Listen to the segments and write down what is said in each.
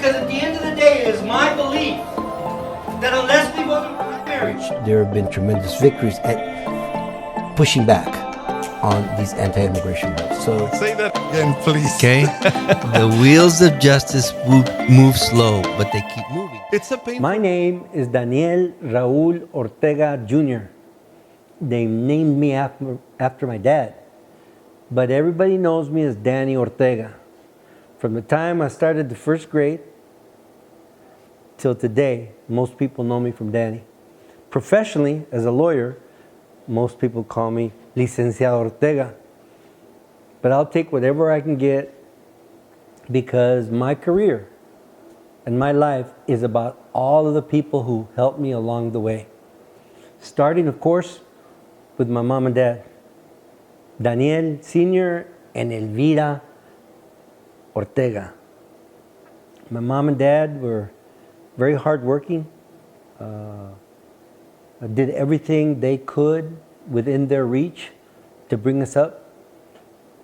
Because at the end of the day, it is my belief that unless we vote in primary, there have been tremendous victories at pushing back on these anti-immigration bills. So say that again, please. Okay? The wheels of justice move slow, but they keep moving. It's a painful. My name is Daniel Raúl Ortega Jr. They named me after my dad, but everybody knows me as Danny Ortega. From the time I started the first grade till today, most people know me from Danny. Professionally, as a lawyer, most people call me Licenciado Ortega. But I'll take whatever I can get because my career and my life is about all of the people who helped me along the way. Starting, of course, with my mom and dad, Daniel Sr. and Elvira Ortega. My mom and dad were very hardworking, did everything they could within their reach to bring us up,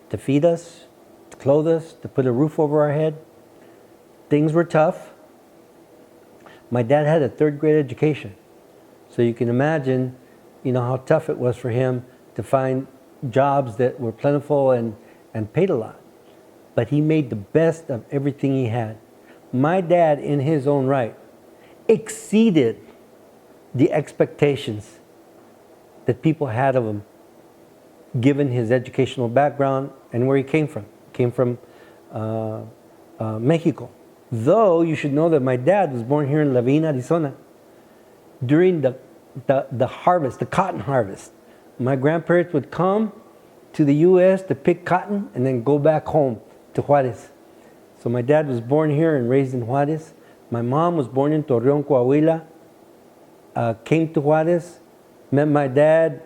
to feed us, to clothe us, to put a roof over our head. Things were tough. My dad had a third grade education, so you can imagine, how tough it was for him to find jobs that were plentiful and paid a lot. But he made the best of everything he had. My dad, in his own right, exceeded the expectations that people had of him, given his educational background and where he came from. He came from Mexico. Though you should know that my dad was born here in Laveen, Arizona, during the harvest, the cotton harvest. My grandparents would come to the U.S. to pick cotton and then go back home to Juarez. So my dad was born here and raised in Juarez. My mom was born in Torreon, Coahuila, came to Juarez, met my dad,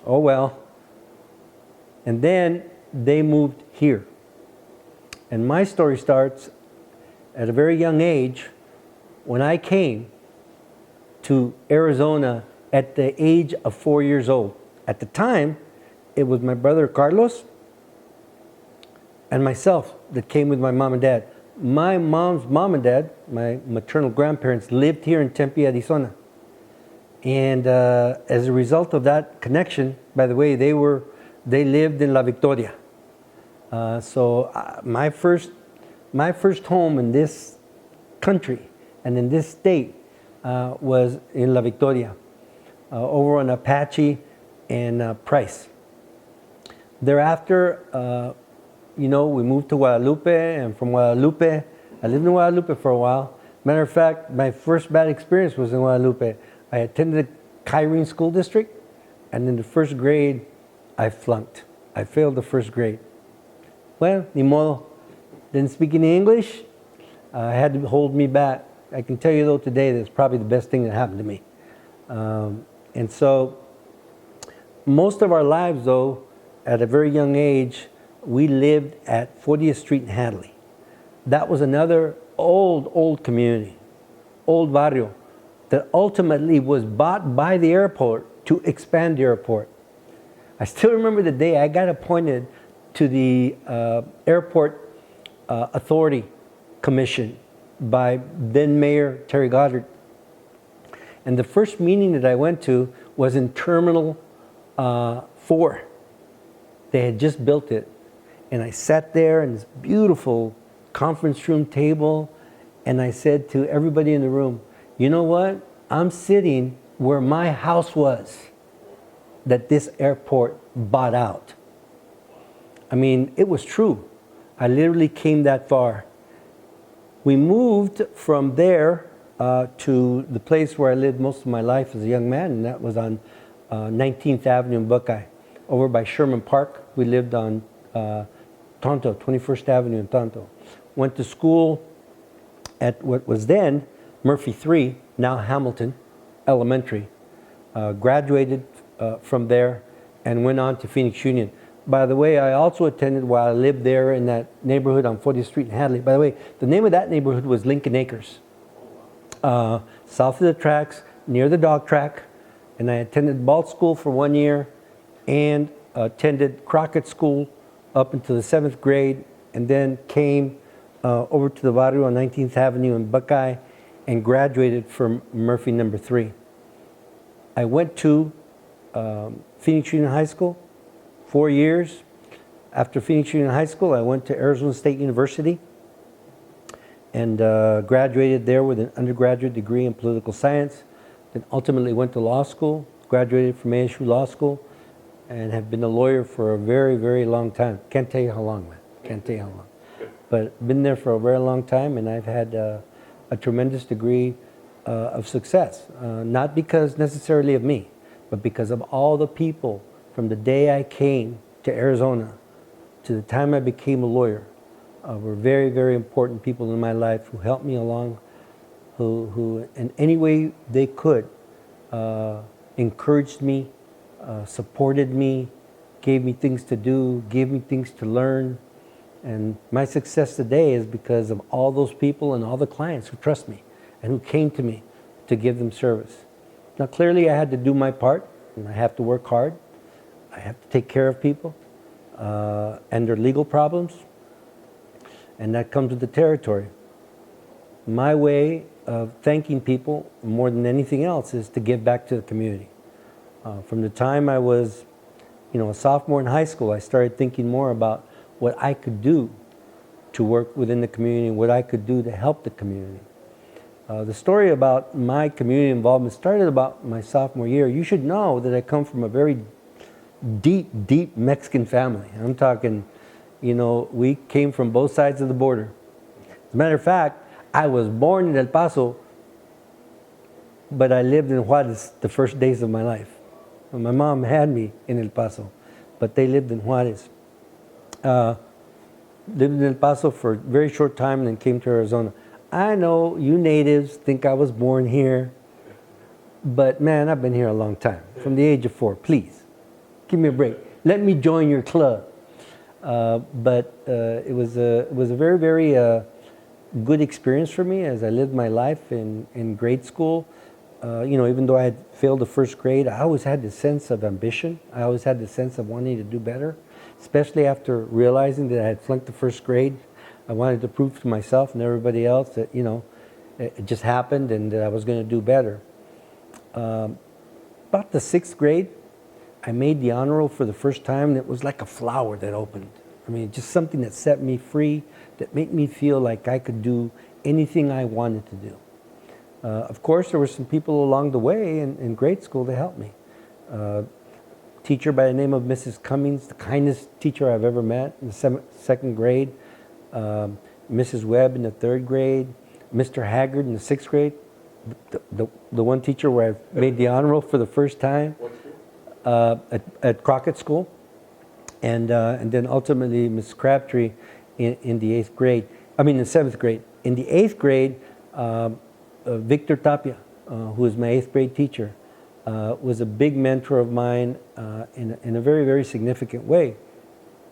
oh well, and then they moved here. And my story starts at a very young age when I came to Arizona at the age of 4 years old. At the time, it was my brother Carlos and myself that came with my mom and dad. My mom's mom and dad, my maternal grandparents, lived here in Tempe, Arizona. And as a result of that connection, by the way, they lived in La Victoria. So my first home in this country and in this state was in La Victoria, over on Apache and Price. Thereafter, we moved to Guadalupe, and from Guadalupe, I lived in Guadalupe for a while. Matter of fact, my first bad experience was in Guadalupe. I attended the Kyrene School District, and in the first grade, I flunked. I failed the first grade. Well, ni modo. Didn't speak any English. Had to hold me back. I can tell you though today that's probably the best thing that happened to me. And so most of our lives though, at a very young age, we lived at 40th Street in Hadley. That was another old community, old barrio, that ultimately was bought by the airport to expand the airport. I still remember the day I got appointed to the Airport Authority Commission by then Mayor Terry Goddard. And the first meeting that I went to was in Terminal 4. They had just built it. And I sat there in this beautiful conference room table, and I said to everybody in the room, you know what? I'm sitting where my house was that this airport bought out. I mean, it was true. I literally came that far. We moved from there to the place where I lived most of my life as a young man, and that was on 19th Avenue in Buckeye. Over by Sherman Park, we lived on Tonto, 21st Avenue in Tonto. Went to school at what was then Murphy 3, now Hamilton Elementary. Graduated from there and went on to Phoenix Union. By the way, I also attended while I lived there in that neighborhood on 40th Street in Hadley. By the way, the name of that neighborhood was Lincoln Acres. South of the tracks, near the dog track. And I attended Balt School for 1 year and attended Crockett School up until the 7th grade, and then came over to the Barrio on 19th Avenue in Buckeye and graduated from Murphy number 3. I went to Phoenix Union High School, 4 years. After Phoenix Union High School, I went to Arizona State University and graduated there with an undergraduate degree in political science. Then ultimately went to law school, graduated from ASU Law School, and have been a lawyer for a very, very long time. Can't tell you how long, man. Can't tell you how long. But been there for a very long time, and I've had a tremendous degree of success. Not because necessarily of me, but because of all the people from the day I came to Arizona to the time I became a lawyer. Were very, very important people in my life who helped me along, who in any way they could encouraged me, supported me, gave me things to do, gave me things to learn. And my success today is because of all those people and all the clients who trust me and who came to me to give them service. Now, clearly, I had to do my part, and I have to work hard. I have to take care of people and their legal problems, and that comes with the territory. My way of thanking people more than anything else is to give back to the community. From the time I was, a sophomore in high school, I started thinking more about what I could do to work within the community, what I could do to help the community. The story about my community involvement started about my sophomore year. You should know that I come from a very deep, deep Mexican family. I'm talking, we came from both sides of the border. As a matter of fact, I was born in El Paso, but I lived in Juarez the first days of my life. My mom had me in El Paso, but they lived in Juarez. Lived in El Paso for a very short time and then came to Arizona. I know you natives think I was born here, but man, I've been here a long time, from the age of 4. Please, give me a break. Let me join your club. But it was a very, very good experience for me as I lived my life in grade school. Even though I had failed the first grade, I always had this sense of ambition. I always had the sense of wanting to do better, especially after realizing that I had flunked the first grade. I wanted to prove to myself and everybody else that, it just happened and that I was going to do better. About the 6th grade, I made the honor roll for the first time, and it was like a flower that opened. I mean, just something that set me free, that made me feel like I could do anything I wanted to do. Of course, there were some people along the way in grade school to help me. Teacher by the name of Mrs. Cummings, the kindest teacher I've ever met in the 2nd grade. Mrs. Webb in the 3rd grade. Mr. Haggard in the 6th grade. The one teacher where I made the honor roll for the first time. At Crockett School. And then ultimately Miss Crabtree in the 8th grade. I mean, in the 7th grade. In the 8th grade, Victor Tapia, who was my 8th grade teacher, was a big mentor of mine in a very, very significant way.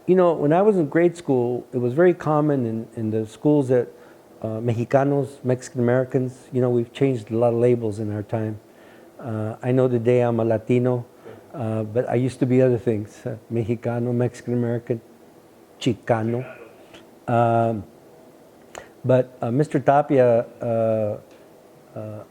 When I was in grade school, it was very common in the schools that Mexicanos, Mexican Americans, we've changed a lot of labels in our time. I know today I'm a Latino, but I used to be other things, Mexicano, Mexican American, Chicano. But Mr. Tapia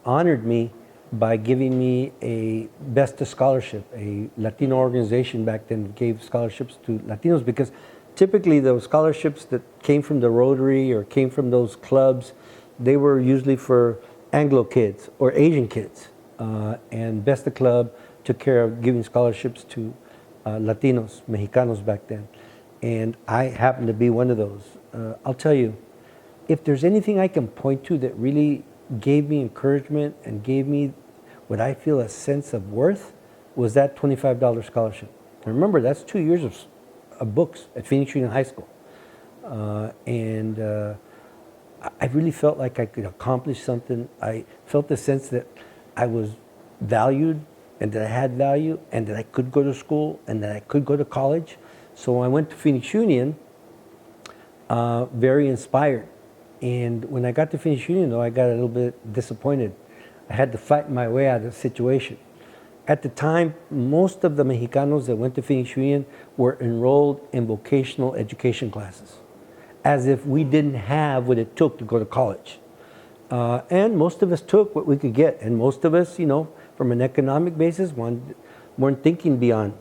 honored me by giving me a BESTA scholarship. A Latino organization back then gave scholarships to Latinos, because typically those scholarships that came from the Rotary or came from those clubs, they were usually for Anglo kids or Asian kids. And BESTA Club took care of giving scholarships to Latinos, Mexicanos back then. And I happened to be one of those. I'll tell you, if there's anything I can point to that really gave me encouragement and gave me what I feel a sense of worth, was that $25 scholarship. And remember, that's 2 years of books at Phoenix Union High School. And I really felt like I could accomplish something. I felt the sense that I was valued and that I had value and that I could go to school and that I could go to college. So when I went to Phoenix Union, very inspired. And when I got to Phoenix Union, though, I got a little bit disappointed. I had to fight my way out of the situation. At the time, most of the Mexicanos that went to Phoenix Union were enrolled in vocational education classes. as if we didn't have what it took to go to college. And most of us took what we could get. And most of us, from an economic basis, weren't thinking beyond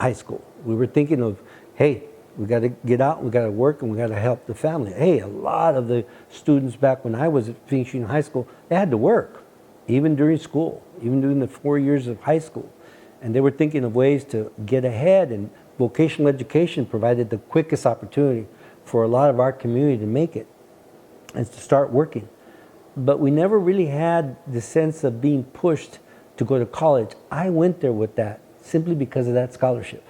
high school. We were thinking of, hey, we got to get out, we got to work, and we got to help the family. Hey, a lot of the students back when I was finishing high school, they had to work, even during school, even during the 4 years of high school. And they were thinking of ways to get ahead, and vocational education provided the quickest opportunity for a lot of our community to make it and to start working. But we never really had the sense of being pushed to go to college. I went there with that simply because of that scholarship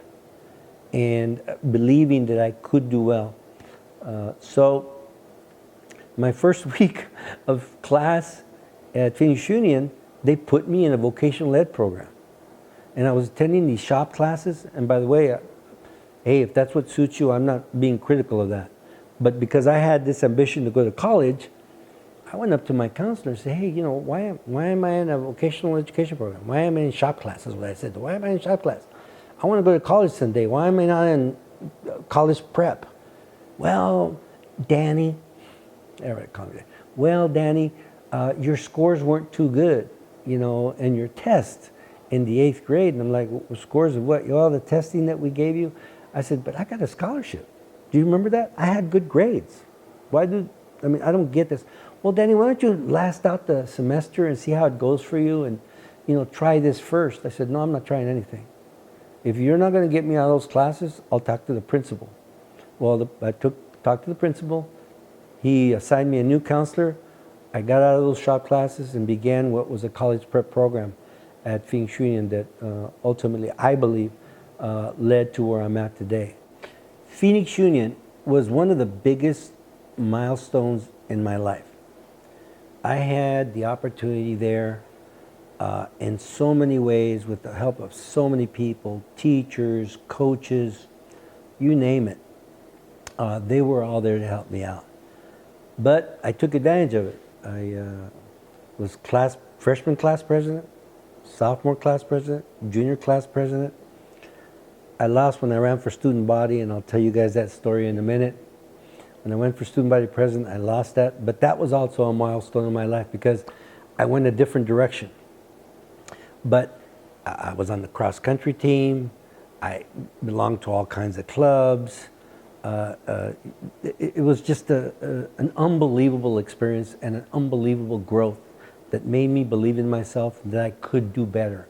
and believing that I could do well. So my first week of class at Phoenix Union, they put me in a vocational ed program. And I was attending these shop classes. And by the way, hey, if that's what suits you, I'm not being critical of that. But because I had this ambition to go to college, I went up to my counselor and said, hey, why am I in a vocational education program? Why am I in shop class? Is what I said. Why am I in shop class? I want to go to college someday. Why am I not in college prep? Well, Danny, your scores weren't too good, and your test in the 8th grade. And I'm like, well, scores of what? All the testing that we gave you? I said, but I got a scholarship. Do you remember that? I had good grades. I don't get this. Well, Danny, why don't you last out the semester and see how it goes for you and, try this first. I said, no, I'm not trying anything. If you're not going to get me out of those classes, I'll talk to the principal. Well, I talked to the principal. He assigned me a new counselor. I got out of those shop classes and began what was a college prep program at Phoenix Union that ultimately, I believe, led to where I'm at today. Phoenix Union was one of the biggest milestones in my life. I had the opportunity there in so many ways with the help of so many people, teachers, coaches, you name it. They were all there to help me out. But I took advantage of it. I was freshman class president, sophomore class president, junior class president. I lost when I ran for student body, and I'll tell you guys that story in a minute. When I went for student body president, I lost that. But that was also a milestone in my life because I went a different direction. But I was on the cross country team. I belonged to all kinds of clubs. It was just an unbelievable experience and an unbelievable growth that made me believe in myself that I could do better.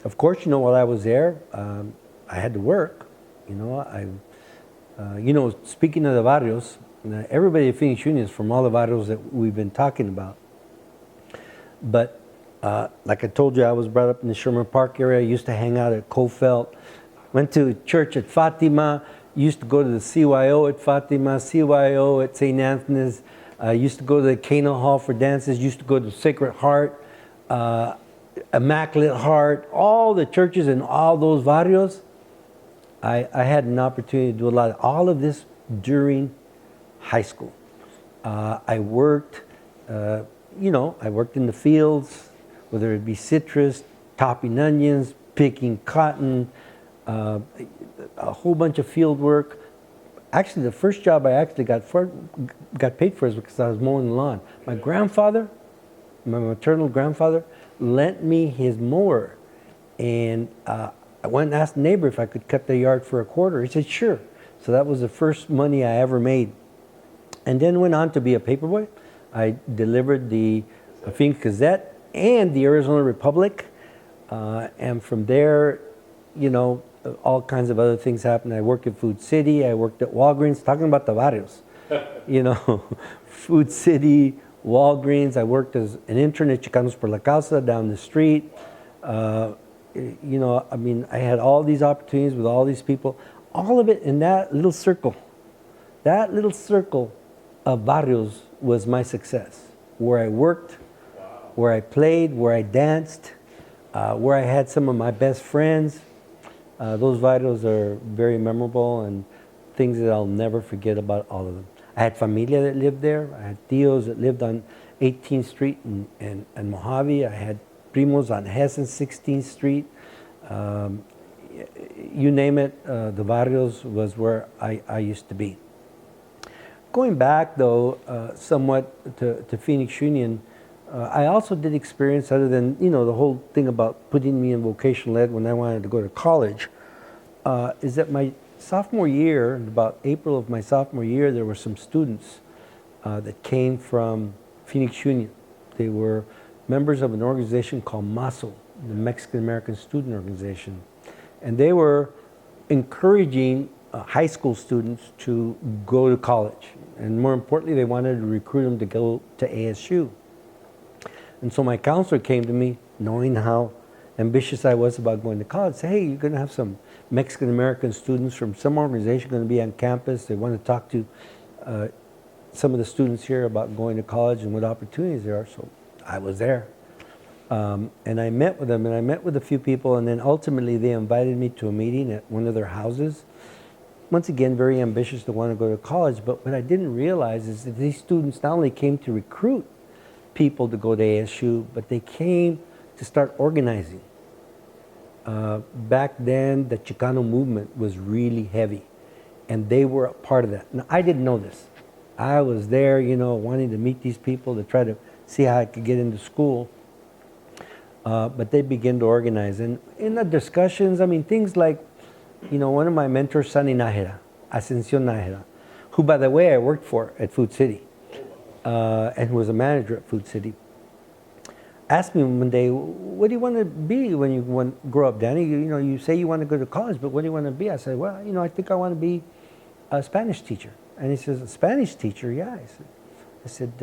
Of course, while I was there, I had to work. Speaking of the barrios, everybody at Phoenix Union is from all the barrios that we've been talking about. But like I told you, I was brought up in the Sherman Park area. I used to hang out at Cofelt. Went to church at Fatima. Used to go to the CYO at Fatima, CYO at St. Anthony's. Used to go to the Cana Hall for dances. Used to go to Sacred Heart, Immaculate Heart, all the churches in all those barrios. I had an opportunity to do a lot of all of this during high school. I worked, I worked in the fields, whether it be citrus, topping onions, picking cotton, a whole bunch of field work. Actually, the first job I actually got paid for is because I was mowing the lawn. My grandfather, my maternal grandfather, lent me his mower, and I went and asked the neighbor if I could cut the yard for a quarter. He said, sure. So that was the first money I ever made. And then went on to be a paperboy. I delivered the Phoenix Gazette and the Arizona Republic. And from there, all kinds of other things happened. I worked at Food City. I worked at Walgreens, talking about the barrios. Food City, Walgreens. I worked as an intern at Chicanos por la Causa down the street. I had all these opportunities with all these people. All of it in that little circle. That little circle of barrios was my success. Where I worked, where I played, where I danced, where I had some of my best friends. Those barrios are very memorable and things that I'll never forget about all of them. I had familia that lived there. I had tios that lived on 18th Street and Mojave. I had primos on Hess and 16th Street. You name it, the barrios was where I used to be. Going back, though, somewhat to Phoenix Union, I also did experience, other than, the whole thing about putting me in vocational ed when I wanted to go to college, is that my sophomore year, in about April of my sophomore year, there were some students that came from Phoenix Union. They were members of an organization called MASO, the Mexican American Student Organization. And they were encouraging high school students to go to college. And more importantly, they wanted to recruit them to go to ASU. And so my counselor came to me, knowing how ambitious I was about going to college, said, hey, you're going to have some Mexican American students from some organization going to be on campus. They want to talk to some of the students here about going to college and what opportunities there are. So I was there. And I met with them, and I met with a few people, and then ultimately they invited me to a meeting at one of their houses. Once again, very ambitious to want to go to college, but what I didn't realize is that these students not only came to recruit people to go to ASU, but they came to start organizing. Back then, the Chicano movement was really heavy, and they were a part of that. Now, I didn't know this. I was there, wanting to meet these people to try to see how I could get into school. But they began to organize. And in the discussions, things like, one of my mentors, Sunny Nájera, Ascension Nájera, who, by the way, I worked for at Food City, and who was a manager at Food City, asked me one day, what do you want to be when you grow up, Danny? You say you want to go to college, but what do you want to be? I said, well, I think I want to be a Spanish teacher. And he says, a Spanish teacher? Yeah. I said,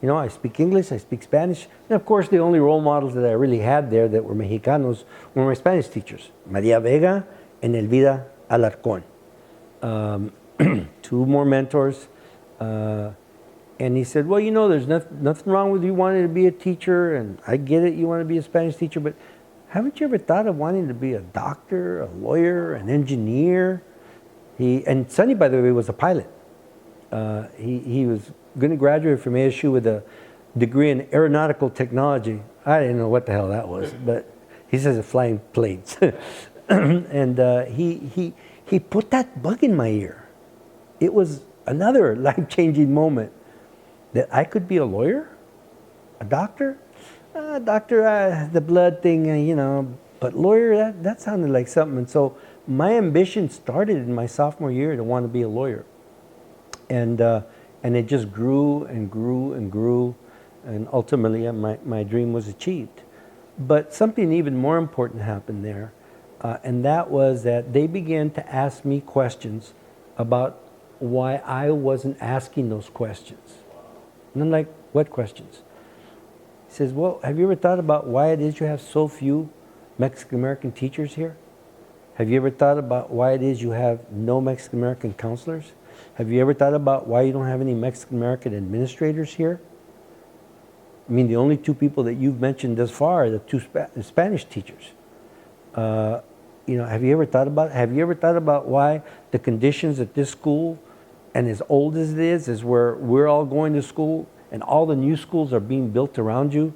I speak English, I speak Spanish. And of course, the only role models that I really had there that were Mexicanos were my Spanish teachers, Maria Vega and Elvira Alarcón. Two more mentors. And he said, well, there's nothing wrong with you wanting to be a teacher, and I get it, you want to be a Spanish teacher, but haven't you ever thought of wanting to be a doctor, a lawyer, an engineer? And Sonny, by the way, was a pilot. He was going to graduate from ASU with a degree in aeronautical technology. I didn't know what the hell that was, but he says flying planes. And he put that bug in my ear. It was another life-changing moment that I could be a lawyer, a doctor. Doctor, the blood thing, but lawyer, that sounded like something. And so my ambition started in my sophomore year to want to be a lawyer. And it just grew and grew and grew, and ultimately my dream was achieved. But something even more important happened there, and that was that they began to ask me questions about why I wasn't asking those questions. And I'm like, what questions? He says, well, have you ever thought about why it is you have so few Mexican American teachers here? Have you ever thought about why it is you have no Mexican American counselors? Have you ever thought about why you don't have any Mexican American administrators here? The only two people that you've mentioned thus far are the two Spanish teachers. Have you ever thought about why the conditions at this school, and as old as it is where we're all going to school, and all the new schools are being built around you,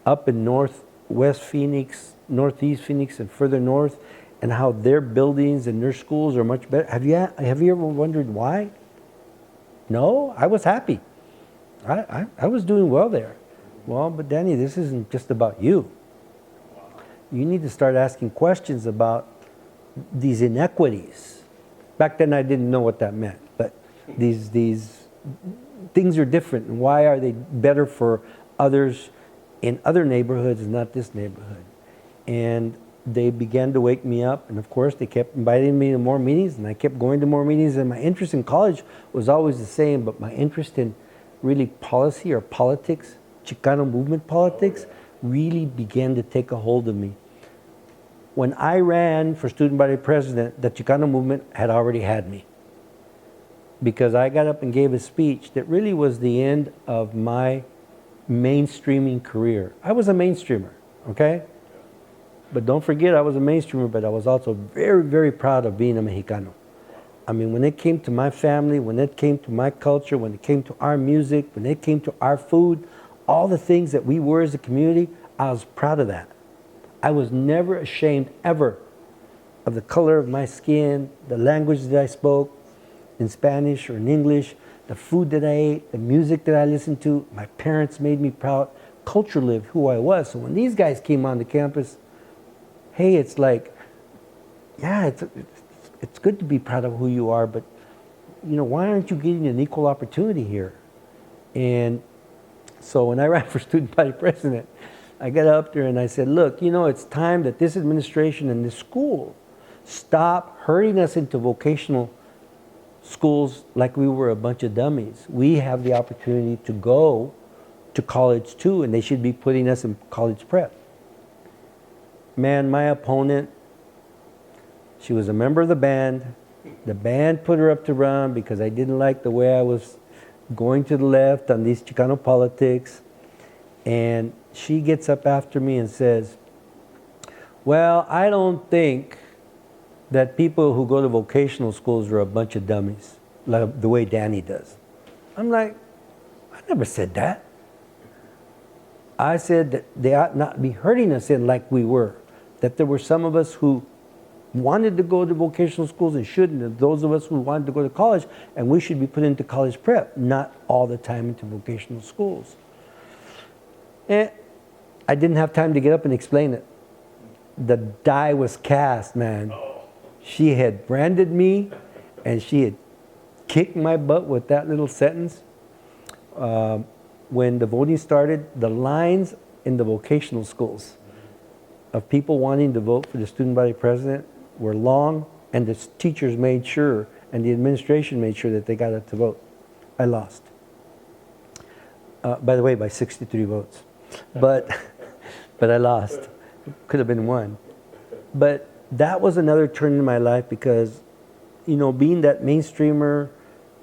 up in northwest Phoenix, northeast Phoenix, and further north, and how their buildings and their schools are much better. Have you ever wondered why? No, I was happy. I was doing well there. Well, but Danny, this isn't just about you. You need to start asking questions about these inequities. Back then I didn't know what that meant, but these things are different, and why are they better for others in other neighborhoods and not this neighborhood? And they began to wake me up, and of course they kept inviting me to more meetings, and I kept going to more meetings, and my interest in college was always the same, but my interest in really policy or politics, Chicano movement politics, really began to take a hold of me. When I ran for student body president, the Chicano movement had already had me, because I got up and gave a speech that really was the end of my mainstreaming career. I was a mainstreamer, okay? But don't forget, I was a mainstreamer, but I was also very, very proud of being a Mexicano. When it came to my family, when it came to my culture, when it came to our music, when it came to our food, all the things that we were as a community, I was proud of that. I was never ashamed, ever, of the color of my skin, the language that I spoke, in Spanish or in English, the food that I ate, the music that I listened to. My parents made me proud. Culture lived who I was. So when these guys came on the campus, hey, it's like, yeah, it's good to be proud of who you are, but why aren't you getting an equal opportunity here? And so when I ran for student body president, I got up there and I said, look, it's time that this administration and this school stop herding us into vocational schools like we were a bunch of dummies. We have the opportunity to go to college too, and they should be putting us in college prep. Man, my opponent, she was a member of the band. The band put her up to run because I didn't like the way I was going to the left on these Chicano politics. And she gets up after me and says, well, I don't think that people who go to vocational schools are a bunch of dummies, like the way Danny does. I'm like, I never said that. I said that they ought not be hurting us in like we were, that there were some of us who wanted to go to vocational schools and shouldn't, and those of us who wanted to go to college, and we should be put into college prep, not all the time into vocational schools. And I didn't have time to get up and explain it. The die was cast, man. She had branded me, and she had kicked my butt with that little sentence. When the voting started, the lines in the vocational schools of people wanting to vote for the student body president were long, and the teachers made sure, and the administration made sure that they got it to vote. I lost. By the way, by 63 votes. But I lost. Could have been won. But that was another turn in my life because, being that mainstreamer,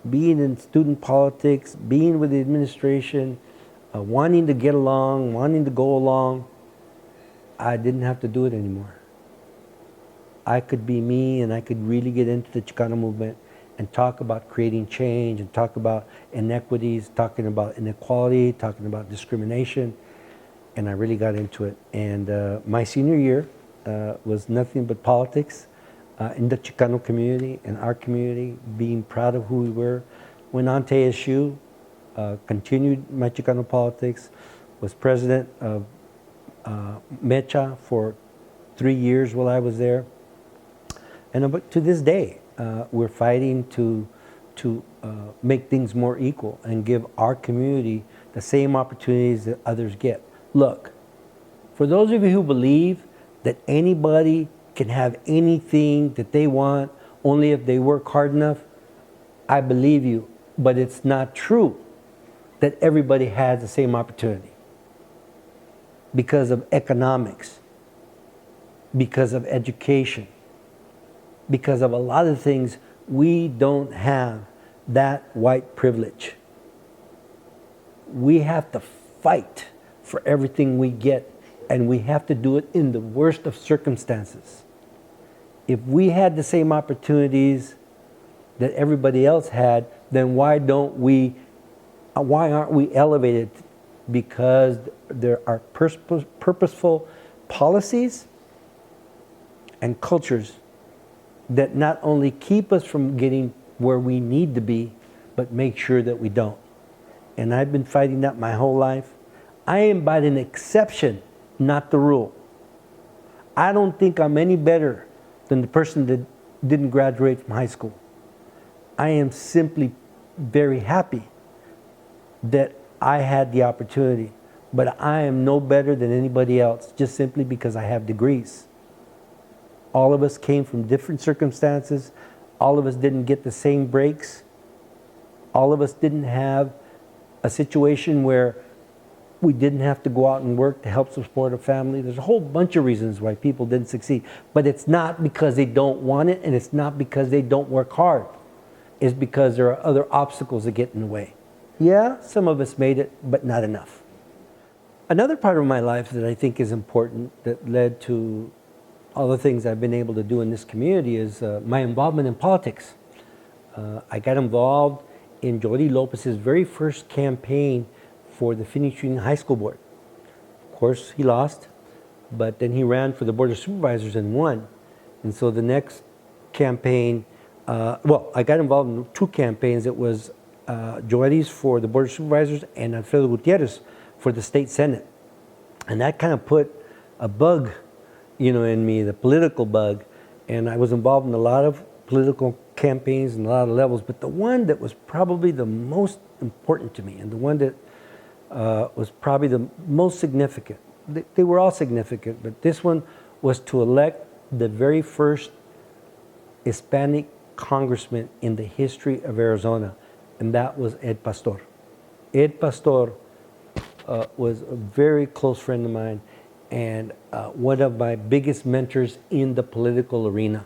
being in student politics, being with the administration, wanting to get along, wanting to go along, I didn't have to do it anymore. I could be me, and I could really get into the Chicano movement and talk about creating change and talk about inequities, talking about inequality, talking about discrimination. And I really got into it. And my senior year was nothing but politics in the Chicano community, in our community, being proud of who we were. Went on to ASU, continued my Chicano politics, was president of Mecha for 3 years while I was there. And to this day, we're fighting to make things more equal and give our community the same opportunities that others get. Look, for those of you who believe that anybody can have anything that they want only if they work hard enough, I believe you. But it's not true that everybody has the same opportunity because of economics, because of education, because of a lot of things. We don't have that white privilege. We have to fight for everything we get, and we have to do it in the worst of circumstances. If we had the same opportunities that everybody else had, then why aren't we elevated? Because there are purposeful policies and cultures that not only keep us from getting where we need to be, but make sure that we don't. And I've been fighting that my whole life. I am but an exception, not the rule. I don't think I'm any better than the person that didn't graduate from high school. I am simply very happy that I had the opportunity, but I am no better than anybody else just simply because I have degrees. All of us came from different circumstances. All of us didn't get the same breaks. All of us didn't have a situation where we didn't have to go out and work to help support a family. There's a whole bunch of reasons why people didn't succeed. But it's not because they don't want it, and it's not because they don't work hard. It's because there are other obstacles that get in the way. Yeah, some of us made it, but not enough. Another part of my life that I think is important that led to all the things I've been able to do in this community is my involvement in politics. I got involved in Jody Lopez's very first campaign for the Phoenix Union High School Board. Of course, he lost, but then he ran for the Board of Supervisors and won. And so the next campaign, I got involved in 2 campaigns. It was Joetis for the Board of Supervisors and Alfredo Gutierrez for the state Senate. And that kind of put a bug, in me, the political bug. And I was involved in a lot of political campaigns and a lot of levels. But the one that was probably the most important to me and the one that was probably the most significant, they were all significant, but this one was to elect the very first Hispanic congressman in the history of Arizona, and that was Ed Pastor. Ed Pastor was a very close friend of mine and one of my biggest mentors in the political arena.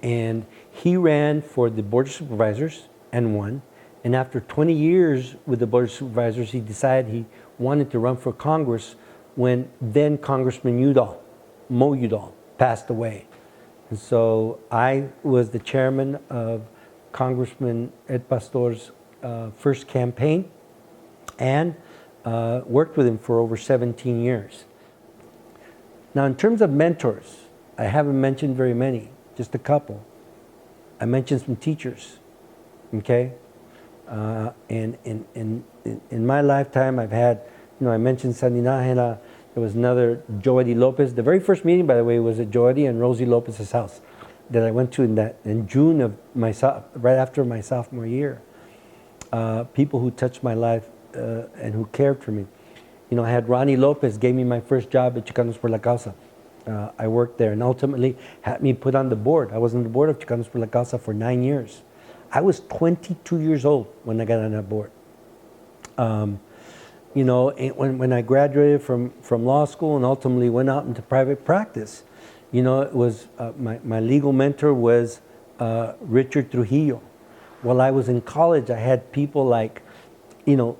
And he ran for the Board of Supervisors and won. And after 20 years with the Board of Supervisors, he decided he wanted to run for Congress when then Congressman Mo Udall, passed away. And so I was the chairman of Congressman Ed Pastor's first campaign and worked with him for over 17 years. Now, in terms of mentors, I haven't mentioned very many, just a couple. I mentioned some teachers, okay? And in my lifetime, I've had, I mentioned Sandy Nájera. There was another, Joedy Lopez. The very first meeting, by the way, was at Joedy and Rosie Lopez's house that I went to in June of right after my sophomore year. People who touched my life and who cared for me. I had Ronnie Lopez gave me my first job at Chicanos por la Causa. I worked there and ultimately had me put on the board. I was on the board of Chicanos por la Causa for 9 years. I was 22 years old when I got on that board. When I graduated from law school and ultimately went out into private practice, it was my legal mentor was Richard Trujillo. While I was in college, I had people like,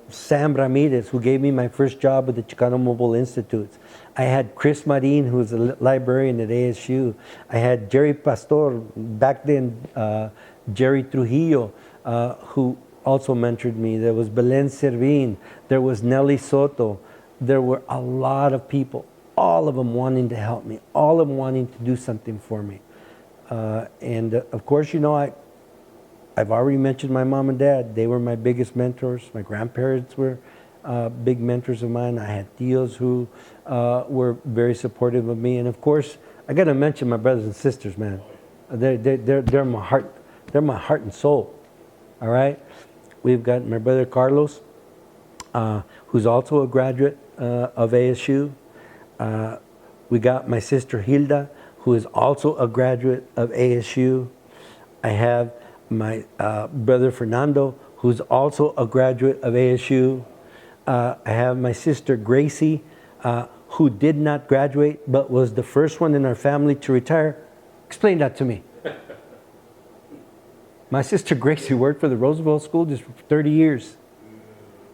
Sam Ramirez, who gave me my first job with the Chicano Mobile Institutes. I had Chris Marin, who was a librarian at ASU. I had Jerry Pastor, back then, Jerry Trujillo, who also mentored me. There was Belen Servin. There was Nelly Soto. There were a lot of people, all of them wanting to help me, all of them wanting to do something for me. Of course, I've already mentioned my mom and dad. They were my biggest mentors. My grandparents were big mentors of mine. I had tios who were very supportive of me. And of course, I got to mention my brothers and sisters, man. They're my heart. They're my heart and soul. All right? We've got my brother Carlos, who's also a graduate of ASU. We got my sister Hilda, who is also a graduate of ASU. I have my brother Fernando, who's also a graduate of ASU. I have my sister Gracie, who did not graduate, but was the first one in our family to retire. Explain that to me. My sister Gracie worked for the Roosevelt School District for 30 years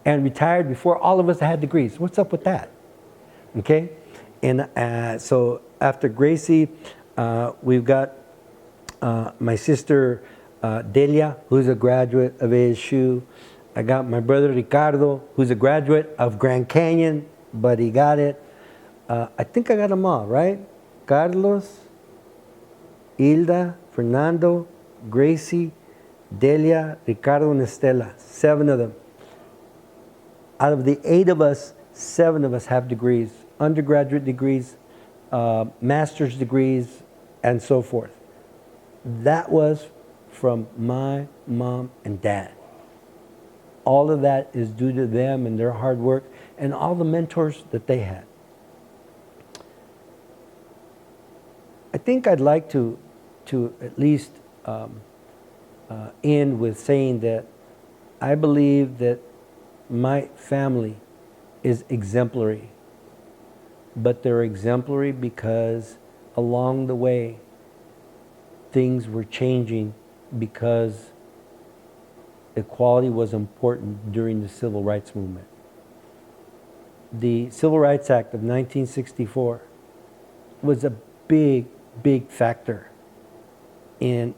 and retired before all of us had degrees. What's up with that? Okay? And so after Gracie, we've got my sister Delia, who's a graduate of ASU. I got my brother Ricardo, who's a graduate of Grand Canyon, but he got it. I think I got them all, right? Carlos, Hilda, Fernando, Gracie, Delia, Ricardo, and Estela. 7 of them. Out of the 8 of us, 7 of us have degrees, undergraduate degrees, master's degrees, and so forth. That was from my mom and dad. All of that is due to them and their hard work and all the mentors that they had. I think I'd like to at least end with saying that I believe that my family is exemplary, but they're exemplary because along the way things were changing because equality was important during the Civil Rights Movement. The Civil Rights Act of 1964 was a big factor in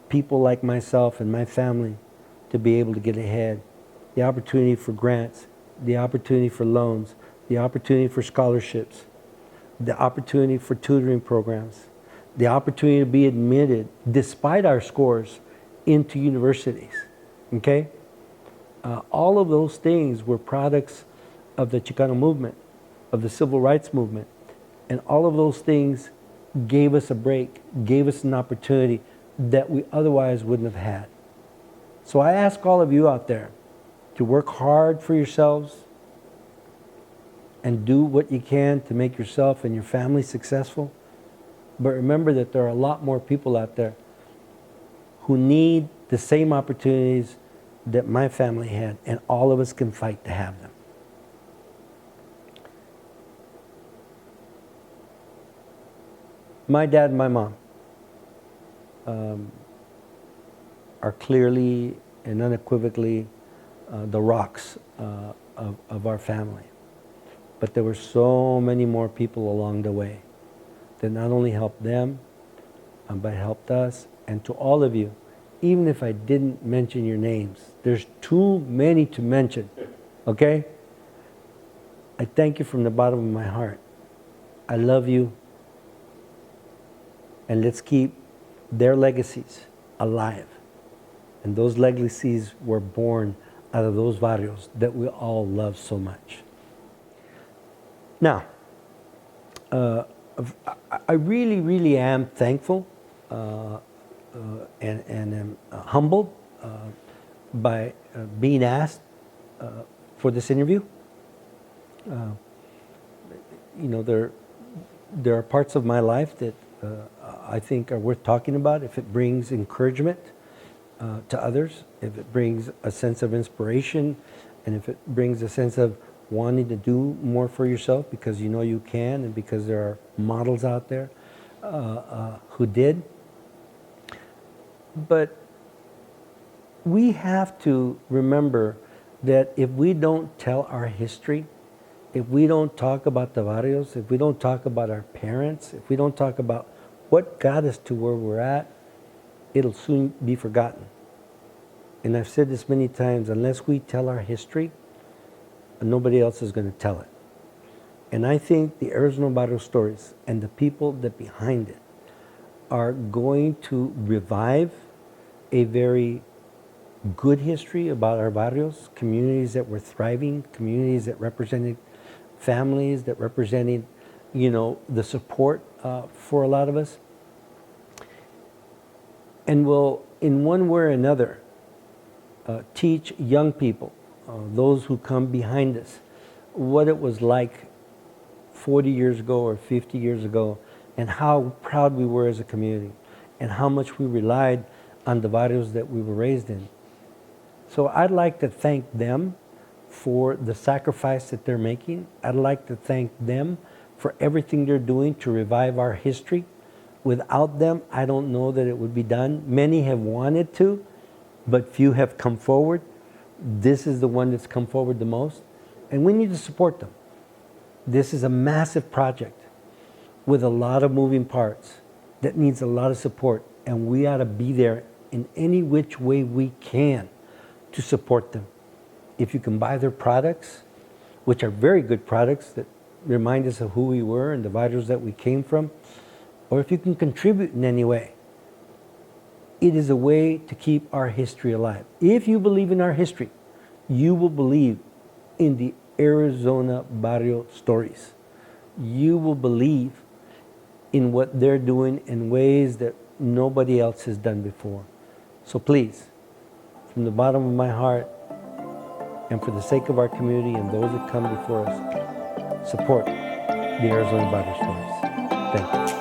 people like myself and my family to be able to get ahead. The opportunity for grants, the opportunity for loans, the opportunity for scholarships, the opportunity for tutoring programs, the opportunity to be admitted, despite our scores, into universities. Okay? All of those things were products of the Chicano movement, of the civil rights movement. And all of those things gave us a break, gave us an opportunity that we otherwise wouldn't have had. So I ask all of you out there to work hard for yourselves and do what you can to make yourself and your family successful. But remember that there are a lot more people out there who need the same opportunities that my family had, and all of us can fight to have them. My dad and my mom are clearly and unequivocally the rocks of our family. But there were so many more people along the way that not only helped them, but helped us. And to all of you, even if I didn't mention your names, there's too many to mention, okay? I thank you from the bottom of my heart. I love you. And let's keep their legacies alive. And those legacies were born out of those barrios that we all love so much. Now, I really, really am thankful and am humbled by being asked for this interview. You know, there are parts of my life that I think are worth talking about if it brings encouragement to others, if it brings a sense of inspiration, and if it brings a sense of wanting to do more for yourself because you know you can, and because there are models out there who did. But we have to remember that if we don't tell our history, if we don't talk about the barrios, if we don't talk about our parents, if we don't talk about what got us to where we're at, it'll soon be forgotten. And I've said this many times, unless we tell our history, nobody else is going to tell it. And I think the Arizona Barrio Stories and the people that behind it are going to revive a very good history about our barrios, communities that were thriving, communities that represented families, that represented, you know, the support for a lot of us. And will, in one way or another, teach young people, those who come behind us, what it was like 40 years ago or 50 years ago, and how proud we were as a community, and how much we relied on the barrios that we were raised in. So I'd like to thank them for the sacrifice that they're making. I'd like to thank them for everything they're doing to revive our history. Without them, I don't know that it would be done. Many have wanted to, but few have come forward. This is the one that's come forward the most, and we need to support them. This is a massive project with a lot of moving parts that needs a lot of support, and we ought to be there in any which way we can to support them. If you can buy their products, which are very good products that remind us of who we were and the values that we came from, or if you can contribute in any way, it is a way to keep our history alive. If you believe in our history, you will believe in the Arizona Barrio Stories. You will believe in what they're doing in ways that nobody else has done before. So please, from the bottom of my heart, and for the sake of our community and those that come before us, support the Arizona Barrio Stories. Thank you.